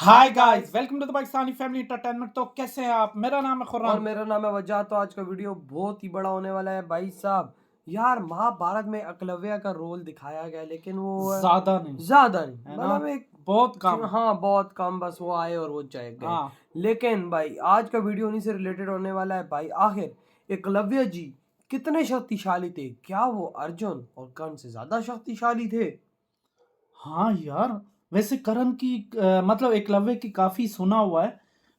Hi guys, welcome to the Pakistani family entertainment. तो कैसे हैं आप? मेरा नाम है और खुर्रम। मेरा नाम है वजह। तो आज का वीडियो बहुत ही बड़ा होने वाला है भाई साहब। यार महाभारत में एकलव्य का रोल दिखाया गया, लेकिन वो ज्यादा नहीं ज्यादा नहीं, है ना, मतलब एक बहुत कम। हाँ बहुत कम, बस वो आए और वो चले गए। हाँ, लेकिन भाई आज का वीडियो उन्हीं से रिलेटेड होने वाला है भाई। आखिर एकलव्य जी कितने शक्तिशाली थे? क्या वो अर्जुन और कर्ण से ज्यादा शक्तिशाली थे? हाँ यार, वैसे करण की मतलब एकलव्य की काफी सुना हुआ है,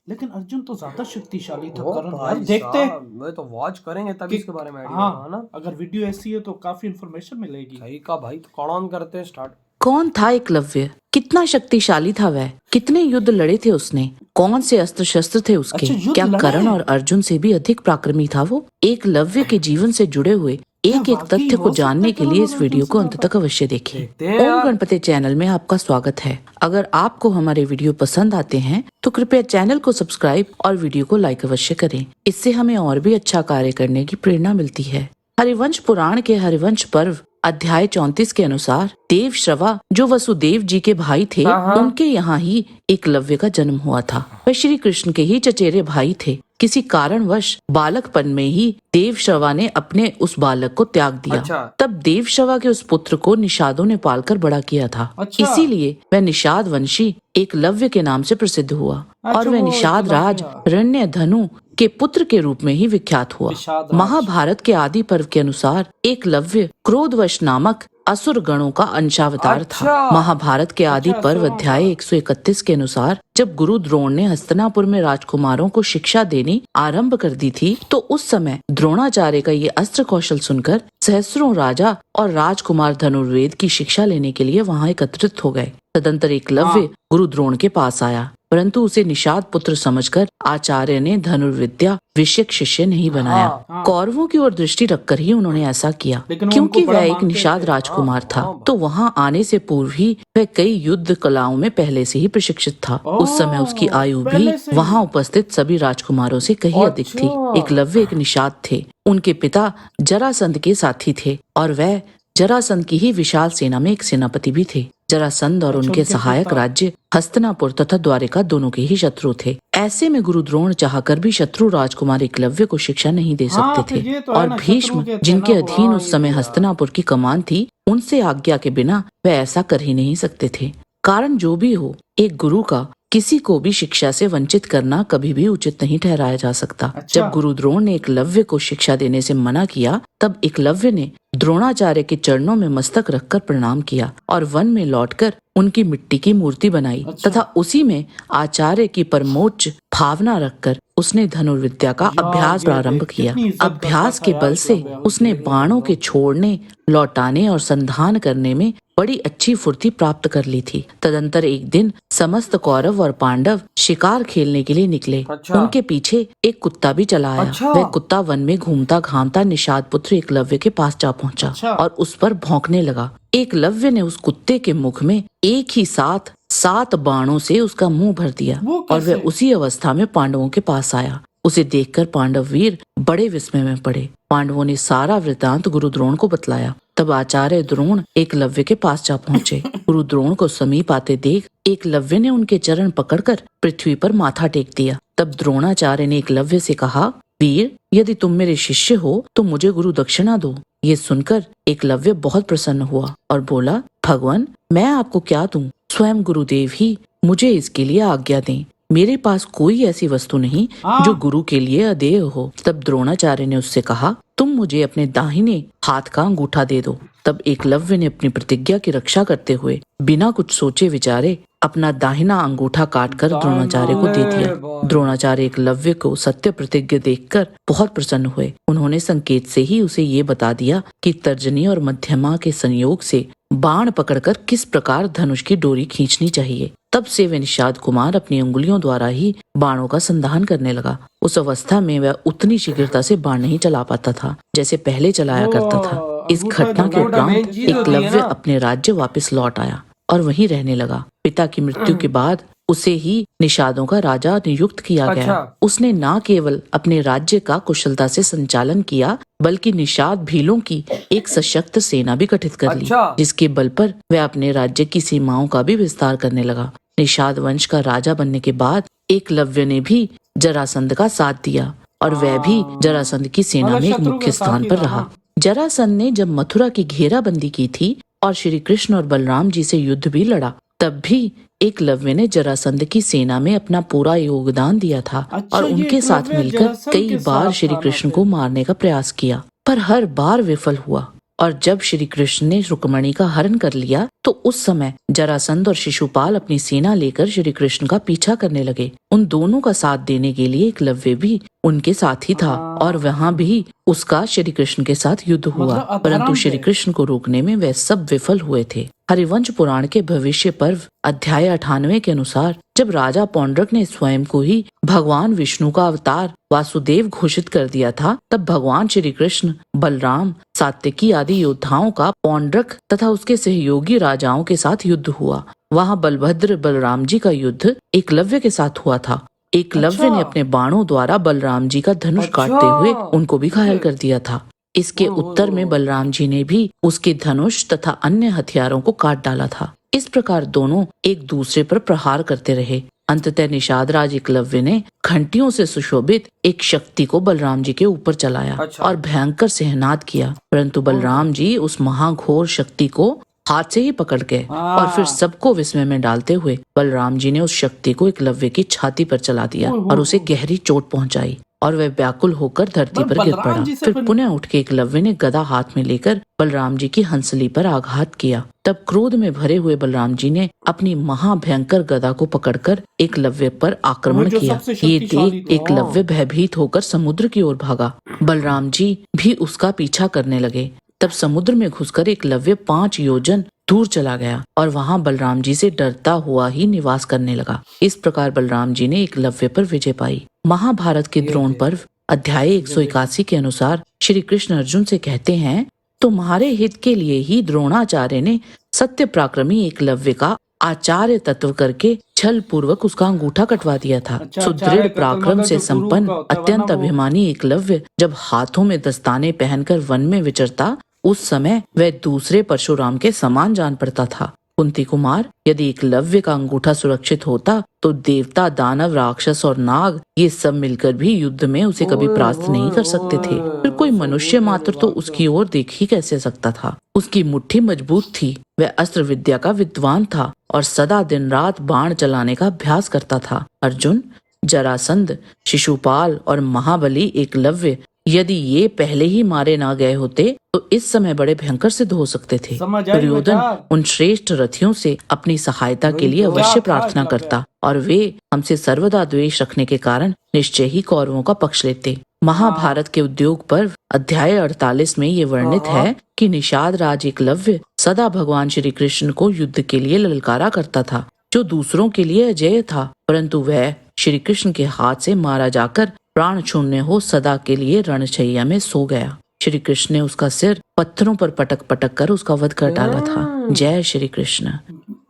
लेकिन अर्जुन तो ज्यादा शक्तिशाली था। ओ करण यार, भाई देखते हैं साहब, मैं तो वॉच करेंगे तभी कि इसके बारे में आइडिया होगा, है हाँ, ना? अगर वीडियो ऐसी है तो काफी इंफॉर्मेशन मिलेगी। सही कहा भाई, तो कौन ऑन करते हैं स्टार्ट। कौन था एकलव्य? कितना शक्तिशाली था वह? कितने युद्ध लड़े थे उसने? कौन से अस्त्र शस्त्र थे उसके? अच्छा, युद्ध क्या लड़े कर्ण हैं? और अर्जुन से भी अधिक पराक्रमी था वो? एकलव्य के जीवन से जुड़े हुए क्या एक एक वाकई तथ्य हो को सकता जानने है के करण लिए और इस अर्जुन वीडियो से को अंत ज्यादा? तक अवश्य देखिए। देखते हैं ओम यार। गणपति चैनल में आपका स्वागत है। अगर आपको हमारे वीडियो पसंद आते हैं तो कृपया चैनल को सब्सक्राइब और वीडियो को लाइक अवश्य करें। इससे हमें और भी अच्छा कार्य करने की प्रेरणा मिलती है। हरिवंश पुराण के हरिवंश पर्व अध्याय 34 के अनुसार देव श्रवा, जो वसुदेव जी के भाई थे, हाँ। उनके यहाँ ही एकलव्य का जन्म हुआ था। वह श्री कृष्ण के ही चचेरे भाई थे। किसी कारणवश बालकपन में ही देव श्रवा ने अपने उस बालक को त्याग दिया। अच्छा। तब देव श्रवा के उस पुत्र को निषादों ने पालकर बड़ा किया था। अच्छा। इसीलिए वह निषाद वंशी एकलव्य के नाम से प्रसिद्ध हुआ और अच्छा, वह वो निषाद राज एकलव्य। रण्य धनु के पुत्र के रूप में ही विख्यात हुआ। निषाद राज। महाभारत के आदि पर्व के अनुसार एकलव्य क्रोधवश नामक असुर गणों का अंशावतार था। अच्छा। महाभारत के आदि अच्छा, पर्व असुरों अध्याय का। 131 के अनुसार जब गुरु द्रोण ने हस्तिनापुर में राजकुमारों को शिक्षा देनी आरंभ कर दी थी, तो उस समय द्रोणाचार्य का ये अस्त्र कौशल सुनकर सहस्रों राजा और राजकुमार धनुर्वेद की शिक्षा लेने के लिए वहां एकत्रित हो गए। तदंतर एकलव्य हाँ। गुरु द्रोण के पास आया, परंतु उसे निषाद पुत्र समझकर आचार्य ने धनुर्विद्या विषयक शिष्य नहीं बनाया। हाँ। कौरवों की ओर दृष्टि रखकर ही उन्होंने ऐसा किया, लेकिन वो क्योंकि उनको बड़ा वह एक मानते निषाद थे। राजकुमार था। हाँ। तो वहां आने से पूर्व ही वह कई युद्ध कलाओं में पहले से ही प्रशिक्षित था। उस समय उसकी आयु भी पहले से ही। वहां उपस्थित सभी राजकुमारों से कहीं अधिक थी। अच्छा। एकलव्य एक निषाद थे। उनके पिता जरासंध के साथी थे और वह जरासंध की ही विशाल सेना में एक सेनापति भी थे। जरासंध और अच्छा, उनके उनके सहायक पिता। राज्य हस्तिनापुर तथा द्वारिका दोनों के ही शत्रु थे। ऐसे में गुरु द्रोण चाहकर भी शत्रु राजकुमार एकलव्य को शिक्षा नहीं दे हाँ, सकते फिर थे ये तो है और ना, शत्रु भीष्म, के थे जिनके ना वो। अधीन हाँ, उस ये समय भी है। हस्तिनापुर की कमान थी, उनसे आज्ञा के बिना वह ऐसा कर ही नहीं सकते थे। कारण जो भी हो, एक गुरु का किसी को भी शिक्षा से वंचित करना कभी भी उचित नहीं ठहराया जा सकता। अच्छा। जब गुरु द्रोण ने एकलव्य को शिक्षा देने से मना किया, तब एकलव्य ने द्रोणाचार्य के चरणों में मस्तक रखकर प्रणाम किया और वन में लौटकर उनकी मिट्टी की मूर्ति बनाई। अच्छा। तथा उसी में आचार्य की परमोच्च भावना रखकर उसने धनुर्विद्या का यार, अभ्यास ये प्रारंभ देख, किया। कितनी इज्जत अभ्यास करता था के यार बल से एकलव्य। उसने बाणों के छोड़ने, लौटाने और संधान करने में बड़ी अच्छी फुर्ती प्राप्त कर ली थी। तदंतर एक दिन समस्त कौरव और पांडव शिकार खेलने के लिए निकले। अच्छा। उनके पीछे एक कुत्ता भी चला आया। अच्छा। वह कुत्ता वन में घूमता घामता निषाद पुत्र एकलव्य के पास जा पहुंचा अच्छा। और उस पर भौंकने लगा। एकलव्य ने उस कुत्ते के मुख में एक ही साथ 7 बाणों से उसका मुंह भर दिया वो और वह कैसे? उसी अवस्था में पांडवों के पास आया। उसे देखकर पांडव वीर बड़े विस्मय में पड़े। पांडवों ने सारा वृतांत गुरु द्रोण को बतलाया। तब आचार्य द्रोण एकलव्य के पास जा पहुंचे। गुरु द्रोण को समीप आते देख एकलव्य ने उनके चरण पकड़कर पृथ्वी पर माथा टेक दिया। तब द्रोणाचार्य ने एकलव्य से कहा, वीर, यदि तुम मेरे शिष्य हो तो मुझे गुरु दक्षिणा दो। ये सुनकर एकलव्य बहुत प्रसन्न हुआ और बोला, भगवान, मैं आपको क्या दूं? स्वयं गुरुदेव ही मुझे इसके लिए आज्ञा दें। मेरे पास कोई ऐसी वस्तु नहीं जो गुरु के लिए अदेय हो। तब द्रोणाचार्य ने उससे कहा, तुम मुझे अपने दाहिने हाथ का अंगूठा दे दो। तब एकलव्य ने अपनी प्रतिज्ञा की रक्षा करते हुए बिना कुछ सोचे विचारे अपना दाहिना अंगूठा काटकर द्रोणाचार्य को दे दिया। द्रोणाचार्य एकलव्य को सत्य प्रतिज्ञा देखकर बहुत प्रसन्न हुए। उन्होंने संकेत से ही उसे ये बता दिया कि तर्जनी और मध्यमा के संयोग से बाण पकड़कर किस प्रकार धनुष की डोरी खींचनी चाहिए। तब से वह निषाद कुमार अपनी उंगलियों द्वारा ही बाणों का संधान करने लगा। उस अवस्था में वह उतनी शीघ्रता से बाण नहीं चला पाता था जैसे पहले चलाया करता था। इस घटना के उपरांत एकलव्य अपने राज्य वापस लौट आया और वहीं रहने लगा। पिता की मृत्यु के बाद उसे ही निषादों का राजा नियुक्त किया गया। उसने न केवल अपने राज्य का कुशलता से संचालन किया, बल्कि निषाद भीलों की एक सशक्त सेना भी गठित कर ली, जिसके बल पर वह अपने राज्य की सीमाओं का भी विस्तार करने लगा। निषाद वंश का राजा बनने के बाद एकलव्य ने भी जरासंध का साथ दिया और वह भी जरासंध की सेना मतलब में एक शत्रु मुख्य के साथ स्थान ही पर था रहा। ना। जरासंध ने जब मथुरा की घेराबंदी की थी और श्री कृष्ण और बलराम जी से युद्ध भी लड़ा, तब भी एकलव्य ने जरासंध की सेना में अपना पूरा योगदान दिया था अच्छा, और ये उनके साथ एकलव्य मिलकर जरासंध कई के बार साथ श्री था ना कृष्ण फिर। को मारने का प्रयास किया, पर हर बार विफल हुआ। और जब श्री कृष्ण ने रुक्मणी का हरण कर लिया तो उस समय जरासंध और शिशुपाल अपनी सेना लेकर श्री कृष्ण का पीछा करने लगे। उन दोनों का साथ देने के लिए एकलव्य भी उनके साथ ही था और वहाँ भी उसका श्री कृष्ण के साथ युद्ध हुआ, मतलब परंतु अधर्म श्री थे। कृष्ण को रोकने में वे सब विफल हुए थे। हरिवंश पुराण के भविष्य पर्व अध्याय 98 के अनुसार जब राजा पौंड्रक ने स्वयं को ही भगवान विष्णु का अवतार वासुदेव घोषित कर दिया था, तब भगवान श्री कृष्ण, बलराम, सात्यकी आदि योद्धाओं का पौंड्रक तथा उसके सहयोगी राजाओं के साथ युद्ध हुआ। वहाँ बलभद्र बलराम जी का युद्ध एकलव्य के साथ हुआ था। एकलव्य ने अच्छा। अपने बाणों द्वारा बलराम जी का धनुष अच्छा। काटते हुए उनको भी घायल ये- कर दिया था। इसके उत्तर में बलराम जी ने भी उसके धनुष तथा अन्य हथियारों को काट डाला था। इस प्रकार दोनों एक दूसरे पर प्रहार करते रहे। अंततः निषाद राज एकलव्य ने घंटियों से सुशोभित एक शक्ति को बलराम जी के ऊपर चलाया अच्छा। और भयंकर सहनाद किया, परंतु बलराम जी उस महाघोर शक्ति को हाथ से ही पकड़ गए और फिर हाँ। सबको विस्मय में डालते हुए बलराम जी ने उस शक्ति को एकलव्य की छाती पर चला दिया और उसे गहरी चोट पहुंचाई और वह व्याकुल होकर धरती पर पर गिर बलराम पड़ा। जी से फिर फिर पुनः उठ के एकलव्य ने गदा हाथ में लेकर बलराम जी की हंसली पर आघात किया। तब क्रोध में भरे हुए बलराम जी ने अपनी महाभयंकर गदा को पकड़कर एकलव्य पर आक्रमण वो जो किया। सबसे ये शक्तिशाली देख था। एकलव्य भयभीत होकर समुद्र की ओर भागा। बलराम जी भी उसका पीछा करने लगे। तब समुद्र में घुसकर एकलव्य 5 योजन दूर चला गया और वहां बलराम जी से डरता हुआ ही निवास करने लगा। इस प्रकार बलराम जी ने एकलव्य पर विजय पाई। महाभारत के द्रोण पर्व अध्याय 181 के अनुसार श्री कृष्ण अर्जुन से कहते हैं, तुम्हारे हित के लिए ही द्रोणाचार्य ने सत्य पराक्रमी एकलव्य का आचार्य तत्व करके छल पूर्वक उसका अंगूठा कटवा दिया था। अच्छा, सुदृढ़ आचार्य का पराक्रम मतलब से जो गुरु संपन्न का होता है, अत्यंत वरना वो- अभिमानी एकलव्य जब हाथों में दस्ताने पहनकर वन में विचरता, उस समय वह दूसरे परशुराम के समान जान पड़ता था। कुंती कुमार, यदि एकलव्य का अंगूठा सुरक्षित होता तो देवता, दानव, राक्षस और नाग ये सब मिलकर भी युद्ध में उसे कभी परास्त नहीं कर सकते थे। फिर कोई मनुष्य मात्र तो उसकी ओर देख ही कैसे सकता था। उसकी मुट्ठी मजबूत थी, वह अस्त्र विद्या का विद्वान था और सदा दिन रात बाण चलाने का अभ्यास करता था। अर्जुन, जरासंध, शिशुपाल और महाबली एकलव्य यदि ये पहले ही मारे ना गए होते तो इस समय बड़े भयंकर सिद्ध हो सकते थे। समझ आई दुर्योधन विचार। उन श्रेष्ठ रथियों से अपनी सहायता के वही लिए तो। अवश्य क्या था प्रार्थना एकलव्य? करता और वे हमसे सर्वदा द्वेष रखने के कारण निश्चय ही कौरवों का पक्ष लेते। महाभारत के उद्योग पर्व अध्याय 48 में ये वर्णित हाँ। है कि निषाद राज एकलव्य सदा भगवान श्री कृष्ण को युद्ध के लिए ललकारा करता था, जो दूसरों के लिए अजेय था, परंतु वह श्री कृष्ण के हाथ से मारा जाकर प्राण शून्य हो सदा के लिए रणशैया में सो गया। श्री कृष्ण ने उसका सिर पत्थरों पर पटक पटक कर उसका वध कर डाला था। जय श्री कृष्ण।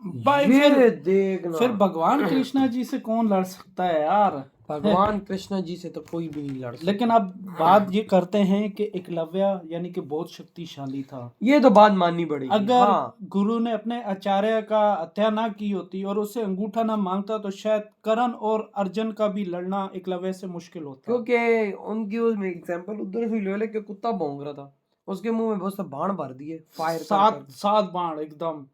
भाई ये फिर देखना, भगवान कृष्णा जी से कौन लड़ सकता है यार। भगवान कृष्ण जी से तो कोई भी नहीं लड़ सकता। लेकिन अब बात ये करते हैं कि एकलव्य यानी कि बहुत शक्तिशाली था। ये तो बात माननी पड़ेगी। अगर हाँ। गुरु ने अपने आचार्य का हत्या ना की होती और उससे अंगूठा ना मांगता तो शायद कर्ण और अर्जुन का भी लड़ना एकलव्य से मुश्किल होता। क्योंकि उनकी उसमें एग्जांपल उधर से ले लेके कुत्ता भौंक रहा था, उसके मुंह में बहुत सा बाण भर दिए, फायर सात बाण एकदम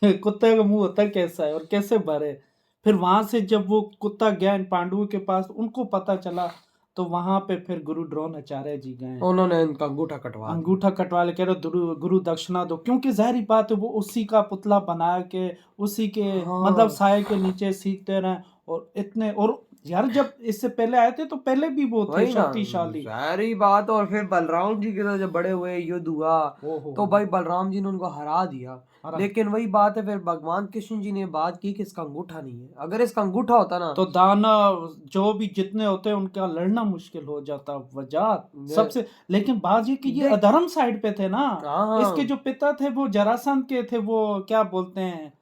कुत्ते का मुंह होता कैसा है और कैसे भरे। फिर वहां से जब वो कुत्ता गया इन पांडवों के पास, उनको पता चला तो वहां पे फिर गुरु द्रोणाचार्य जी गए, उन्होंने इनका अंगूठा कटवा ले कह रहे गुरु दक्षिणा दो, क्योंकि जाहिर बात है वो उसी का पुतला बना के उसी के हाँ। मतलब साये के नीचे सीखते रहे। और इतने और यार जब इससे पहले आए थे तो पहले भी वो थे वही ना, शक्तिशाली। सारी बात। और फिर बलराम जी के साथ जब बड़े हुए, युद्ध हुआ, तो भाई बलराम जी ने उनको हरा दिया। लेकिन वही बात है, फिर भगवान कृष्ण जी ने बात की कि इसका अंगूठा नहीं है। अगर इसका अंगूठा होता ना तो दानव जो भी जितने होते हैं उनका लड़ना मुश्किल हो जाता वजह सबसे। लेकिन बात ये कि ये अधर्म साइड पे थे ना। हाँ। इसके जो पिता थे वो जरासंध के थे, वो क्या बोलते हैं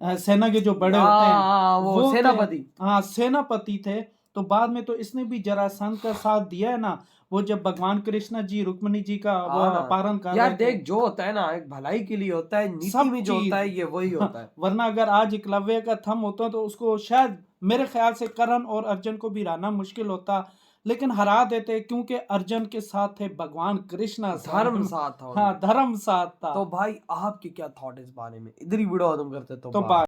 सेना के जो बड़े होते हैं वो सेनापति। हाँ सेनापति थे। तो बाद में तो इसने भी जरासंध का साथ दिया है ना, वो जब भगवान कृष्ण जी रुक्मिणी जी का वो हाँ ना। अपहरण कर यार रहे थे। देख, जो होता है ना एक भलाई के लिए होता है, नीति सब में जो होता है चीज ये वही होता है। वरना अगर आज एकलव्य का थम होता तो उसको शायद मेरे ख्याल से कर्ण और अर्जुन को भी हराना मुश्किल होता, लेकिन हरा देते क्योंकि अर्जुन के साथ थे भगवान कृष्ण, धर्म साथ था हाँ उनमें। धर्म साथ था। तो भाई आपके क्या थॉट इस बारे में? इधर ही वीडियो खत्म करते तो तो बाय।